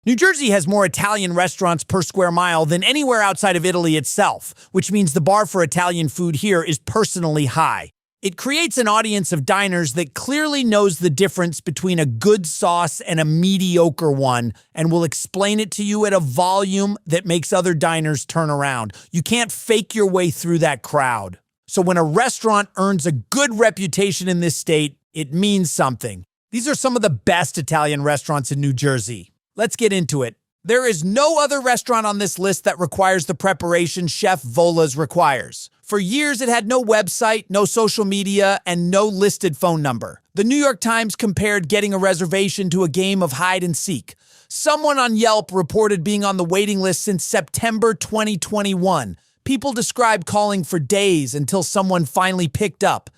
New Jersey has more Italian restaurants per square mile than anywhere outside of Italy itself, which means the bar for Italian food here is personally high. It creates an audience of diners that clearly knows the difference between a good sauce and a mediocre one and will explain it to you at a volume that makes other diners turn around. You can't fake your way through that crowd. So when a restaurant earns a good reputation in this state, it means something. These are some of the best Italian restaurants in New Jersey. Let's get into it. There is no other restaurant on this list that requires the preparation Chef Volas requires. For years, it had no website, no social media, and no listed phone number. The New York Times compared getting a reservation to a game of hide and seek. Someone on Yelp reported being on the waiting list since September 2021. People described calling for days until someone finally picked up.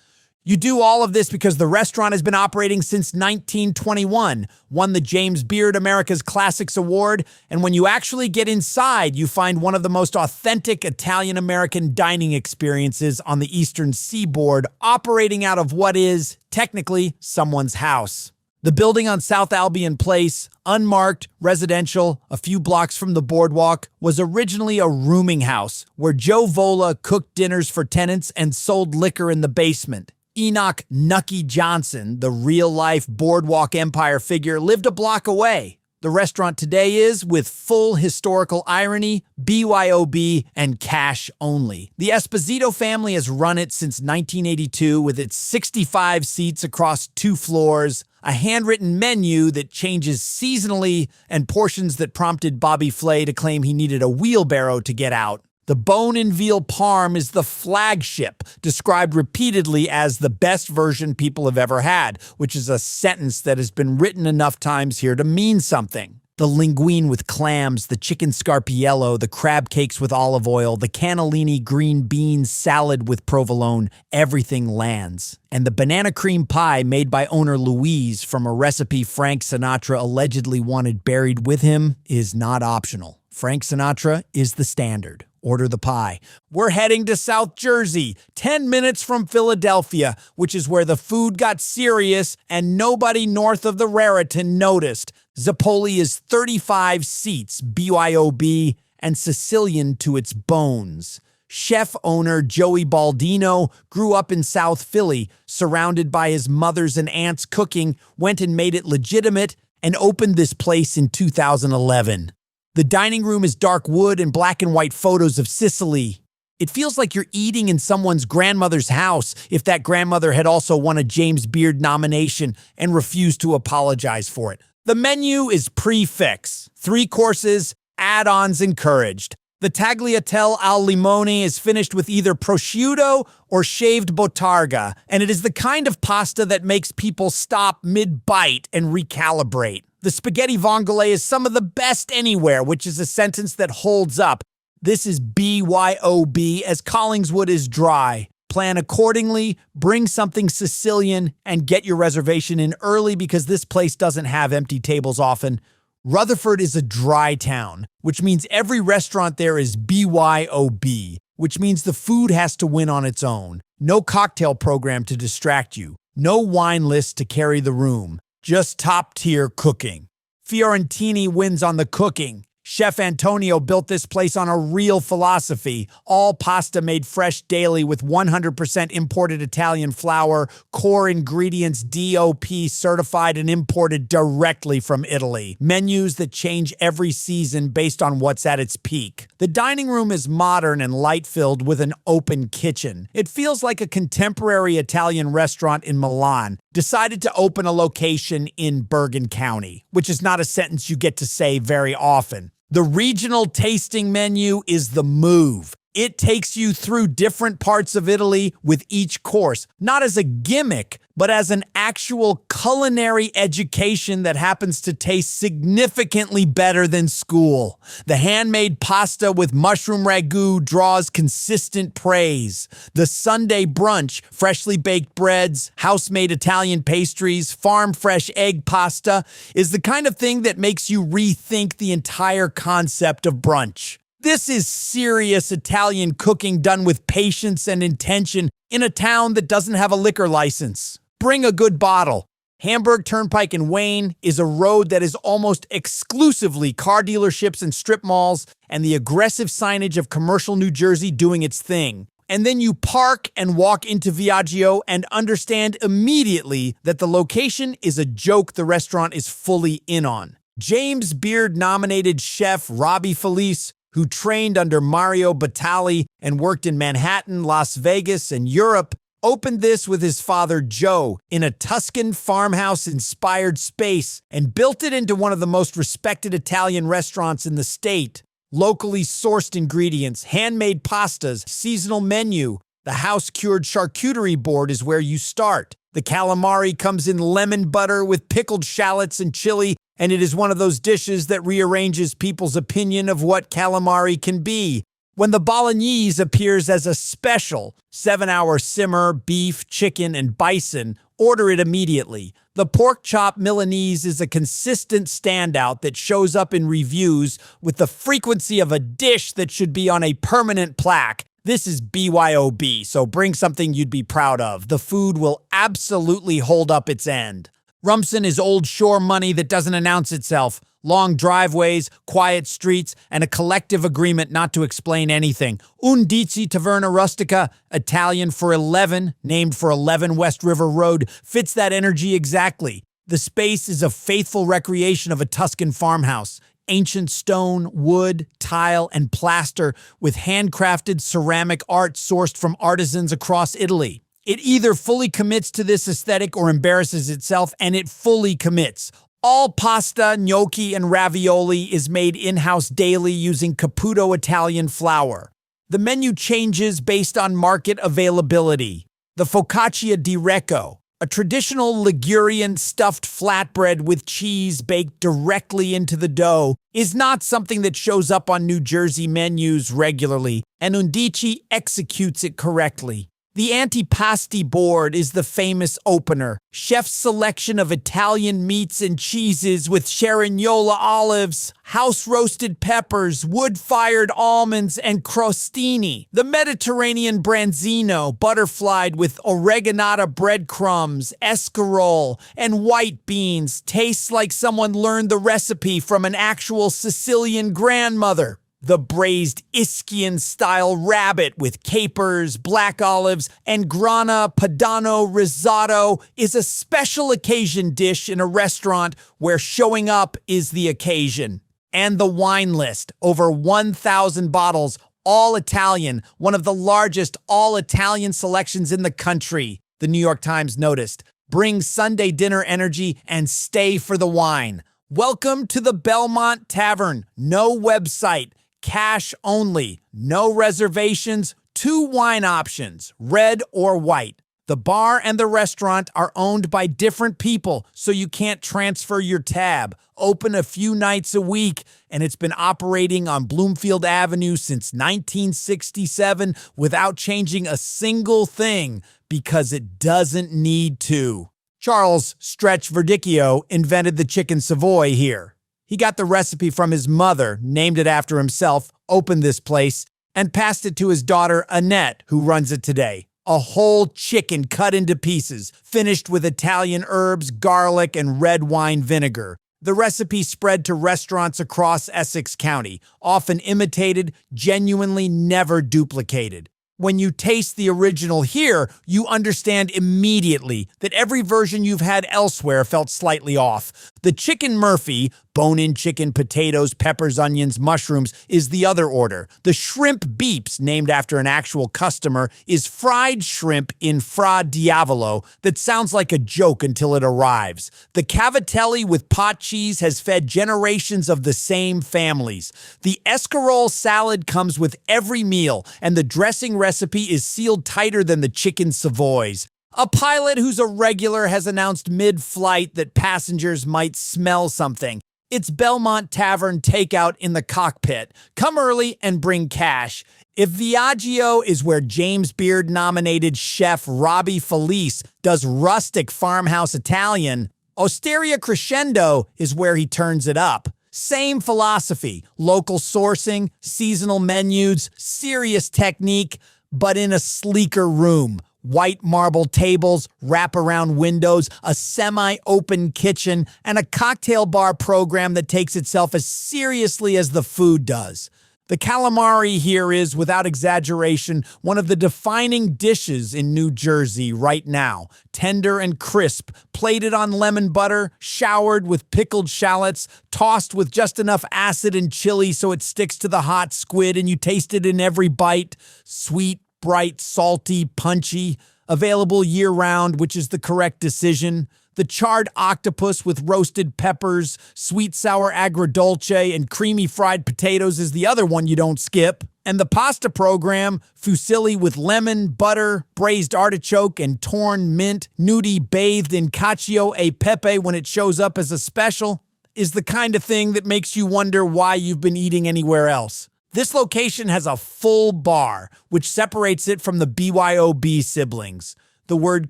You do all of this because the restaurant has been operating since 1921, won the James Beard America's Classics Award, and when you actually get inside, you find one of the most authentic Italian-American dining experiences on the Eastern Seaboard, operating out of what is, technically, someone's house. The building on South Albion Place, unmarked, residential, a few blocks from the boardwalk, was originally a rooming house where Joe Vola cooked dinners for tenants and sold liquor in the basement. Enoch Nucky Johnson, the real-life Boardwalk Empire figure, lived a block away. The restaurant today is, with full historical irony, BYOB and cash only. The Esposito family has run it since 1982 with its 65 seats across 2 floors, a handwritten menu that changes seasonally, and portions that prompted Bobby Flay to claim he needed a wheelbarrow to get out. The bone and veal parm is the flagship, described repeatedly as the best version people have ever had, which is a sentence that has been written enough times here to mean something. The linguine with clams, the chicken scarpiello, the crab cakes with olive oil, the cannellini green beans salad with provolone, everything lands. And the banana cream pie made by owner Louise from a recipe Frank Sinatra allegedly wanted buried with him is not optional. Frank Sinatra is the standard. Order the pie. We're heading to South Jersey, 10 minutes from Philadelphia, which is where the food got serious and nobody north of the Raritan noticed. Zapolei is 35 seats, BYOB, and Sicilian to its bones. Chef owner Joey Baldino grew up in South Philly, surrounded by his mother's and aunt's cooking, went and made it legitimate, and opened this place in 2011. The dining room is dark wood and black and white photos of Sicily. It feels like you're eating in someone's grandmother's house if that grandmother had also won a James Beard nomination and refused to apologize for it. The menu is prix-fixe. 3 courses, add-ons encouraged. The tagliatelle al limone is finished with either prosciutto or shaved bottarga, and it is the kind of pasta that makes people stop mid-bite and recalibrate. The spaghetti vongole is some of the best anywhere, which is a sentence that holds up. This is BYOB, as Collingswood is dry. Plan accordingly, bring something Sicilian, and get your reservation in early because this place doesn't have empty tables often. Rutherford is a dry town, which means every restaurant there is BYOB, which means the food has to win on its own. No cocktail program to distract you. No wine list to carry the room. Just top-tier cooking. Fiorentini wins on the cooking. Chef Antonio built this place on a real philosophy. All pasta made fresh daily with 100% imported Italian flour, core ingredients DOP certified and imported directly from Italy. Menus that change every season based on what's at its peak. The dining room is modern and light-filled with an open kitchen. It feels like a contemporary Italian restaurant in Milan decided to open a location in Bergen County, which is not a sentence you get to say very often. The regional tasting menu is the move. It takes you through different parts of Italy with each course, not as a gimmick, but as an actual culinary education that happens to taste significantly better than school. The handmade pasta with mushroom ragu draws consistent praise. The Sunday brunch, freshly baked breads, house-made Italian pastries, farm-fresh egg pasta, is the kind of thing that makes you rethink the entire concept of brunch. This is serious Italian cooking done with patience and intention in a town that doesn't have a liquor license. Bring a good bottle. Hamburg Turnpike in Wayne is a road that is almost exclusively car dealerships and strip malls and the aggressive signage of commercial New Jersey doing its thing. And then you park and walk into Vagio and understand immediately that the location is a joke the restaurant is fully in on. James Beard-nominated chef Robbie Felice, who trained under Mario Batali and worked in Manhattan, Las Vegas, and Europe, opened this with his father Joe in a Tuscan farmhouse-inspired space and built it into one of the most respected Italian restaurants in the state. Locally sourced ingredients, handmade pastas, seasonal menu. The house-cured charcuterie board is where you start. The calamari comes in lemon butter with pickled shallots and chili, and it is one of those dishes that rearranges people's opinion of what calamari can be. When the bolognese appears as a special 7-hour simmer, beef, chicken, and bison, order it immediately. The pork chop Milanese is a consistent standout that shows up in reviews with the frequency of a dish that should be on a permanent plaque. This is BYOB, so bring something you'd be proud of. The food will absolutely hold up its end. Rumson is old shore money that doesn't announce itself. Long driveways, quiet streets, and a collective agreement not to explain anything. Undici Taverna Rustica, Italian for 11, named for 11 West River Road, fits that energy exactly. The space is a faithful recreation of a Tuscan farmhouse. Ancient stone, wood, tile, and plaster with handcrafted ceramic art sourced from artisans across Italy. It either fully commits to this aesthetic or embarrasses itself, and it fully commits. All pasta, gnocchi, and ravioli is made in-house daily using Caputo Italian flour. The menu changes based on market availability. The focaccia di Recco, a traditional Ligurian stuffed flatbread with cheese baked directly into the dough, is not something that shows up on New Jersey menus regularly, and Undici executes it correctly. The antipasti board is the famous opener. Chef's selection of Italian meats and cheeses with Cerignola olives, house-roasted peppers, wood-fired almonds, and crostini. The Mediterranean branzino, butterflied with oreganata breadcrumbs, escarole, and white beans, tastes like someone learned the recipe from an actual Sicilian grandmother. The braised Ischia-style rabbit with capers, black olives, and grana padano risotto is a special occasion dish in a restaurant where showing up is the occasion. And the wine list, over 1,000 bottles, all Italian, one of the largest all-Italian selections in the country, the New York Times noticed. Bring Sunday dinner energy and stay for the wine. Welcome to the Belmont Tavern. No website. Cash only, no reservations, 2 wine options, red or white. The bar and the restaurant are owned by different people, so you can't transfer your tab. Open a few nights a week, and it's been operating on Bloomfield Avenue since 1967 without changing a single thing because it doesn't need to. Charles Stretch Verdicchio invented the chicken Savoy here. He got the recipe from his mother, named it after himself, opened this place, and passed it to his daughter Annette, who runs it today. A whole chicken cut into pieces, finished with Italian herbs, garlic, and red wine vinegar. The recipe spread to restaurants across Essex County, often imitated, genuinely never duplicated. When you taste the original here, you understand immediately that every version you've had elsewhere felt slightly off. The Chicken Murphy, bone-in chicken, potatoes, peppers, onions, mushrooms, is the other order. The Shrimp Beeps, named after an actual customer, is fried shrimp in Fra Diavolo that sounds like a joke until it arrives. The Cavatelli with pot cheese has fed generations of the same families. The escarole salad comes with every meal, and the dressing recipe is sealed tighter than the chicken Savoys. A pilot who's a regular has announced mid-flight that passengers might smell something. It's Belmont Tavern takeout in the cockpit. Come early and bring cash. If Vagio is where James Beard-nominated chef Robbie Felice does rustic farmhouse Italian, Osteria Crescendo is where he turns it up. Same philosophy, local sourcing, seasonal menus, serious technique, but in a sleeker room. White marble tables, wraparound windows, a semi-open kitchen, and a cocktail bar program that takes itself as seriously as the food does. The calamari here is, without exaggeration, one of the defining dishes in New Jersey right now. Tender and crisp, plated on lemon butter, showered with pickled shallots, tossed with just enough acid and chili so it sticks to the hot squid and you taste it in every bite. Sweet, bright, salty, punchy, available year-round, which is the correct decision. The charred octopus with roasted peppers, sweet sour agrodolce, and creamy fried potatoes is the other one you don't skip. And the pasta program, fusilli with lemon, butter, braised artichoke, and torn mint, nudie bathed in cacio e pepe when it shows up as a special, is the kind of thing that makes you wonder why you've been eating anywhere else. This location has a full bar, which separates it from the BYOB siblings. The word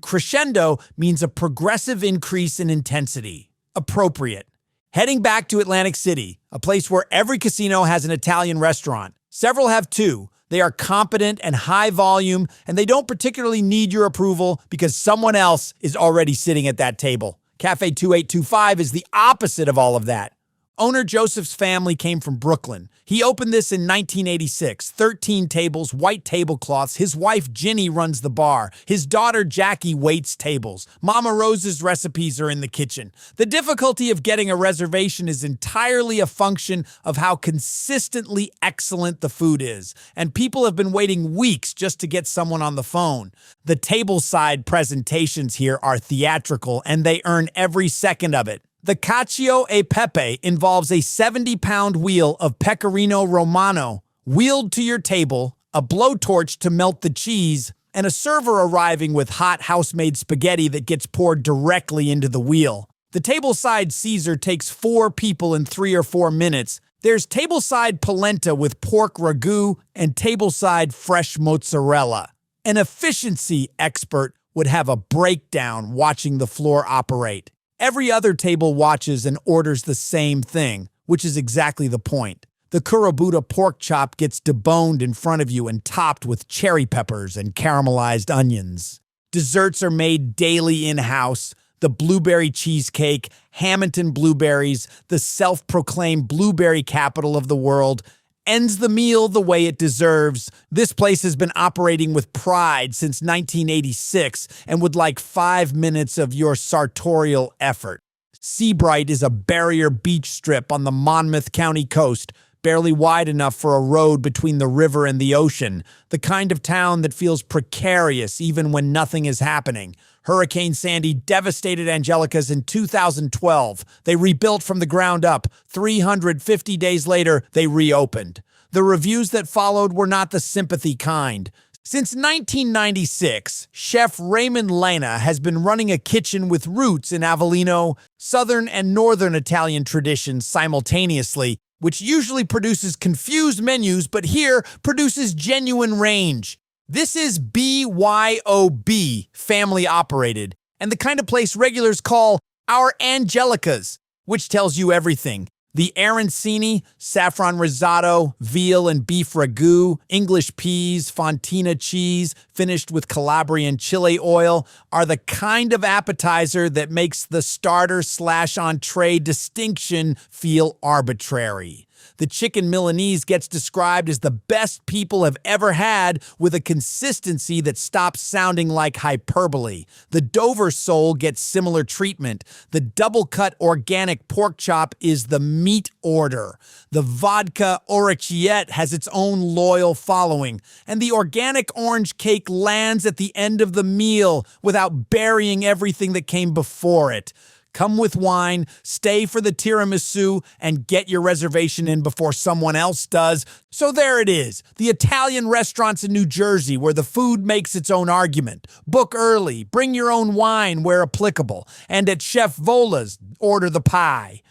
crescendo means a progressive increase in intensity. Appropriate. Heading back to Atlantic City, a place where every casino has an Italian restaurant. Several have two. They are competent and high volume, and they don't particularly need your approval because someone else is already sitting at that table. Cafe 2825 is the opposite of all of that. Owner Joseph's family came from Brooklyn. He opened this in 1986. 13 tables, white tablecloths. His wife Ginny runs the bar. His daughter Jackie waits tables. Mama Rose's recipes are in the kitchen. The difficulty of getting a reservation is entirely a function of how consistently excellent the food is. And people have been waiting weeks just to get someone on the phone. The tableside presentations here are theatrical, and they earn every second of it. The cacio e pepe involves a 70-pound wheel of pecorino romano wheeled to your table, a blowtorch to melt the cheese, and a server arriving with hot house-made spaghetti that gets poured directly into the wheel. The tableside Caesar takes 4 people in 3 or 4 minutes. There's tableside polenta with pork ragu and tableside fresh mozzarella. An efficiency expert would have a breakdown watching the floor operate. Every other table watches and orders the same thing, which is exactly the point. The Kurabuta pork chop gets deboned in front of you and topped with cherry peppers and caramelized onions. Desserts are made daily in-house. The blueberry cheesecake, Hamilton blueberries, the self-proclaimed blueberry capital of the world, ends the meal the way it deserves. This place has been operating with pride since 1986 and would like 5 minutes of your sartorial effort. Seabright is a barrier beach strip on the Monmouth County coast, barely wide enough for a road between the river and the ocean, the kind of town that feels precarious even when nothing is happening. Hurricane Sandy devastated Angelicas in 2012. They rebuilt from the ground up. 350 days later, they reopened. The reviews that followed were not the sympathy kind. Since 1996, Chef Raymond Lena has been running a kitchen with roots in Avellino, Southern and Northern Italian traditions simultaneously, which usually produces confused menus, but here produces genuine range. This is BYOB, family operated, and the kind of place regulars call our Angelicas, which tells you everything. The arancini, saffron risotto, veal and beef ragu, English peas, fontina cheese, finished with Calabrian chili oil, are the kind of appetizer that makes the starter/entree distinction feel arbitrary. The chicken Milanese gets described as the best people have ever had, with a consistency that stops sounding like hyperbole. The Dover sole gets similar treatment. The double-cut organic pork chop is the meat order. The vodka orecchiette has its own loyal following. And the organic orange cake lands at the end of the meal without burying everything that came before it. Come with wine, stay for the tiramisu, and get your reservation in before someone else does. So there it is, the Italian restaurants in New Jersey where the food makes its own argument. Book early, bring your own wine where applicable, and at Chef Volas, order the pie.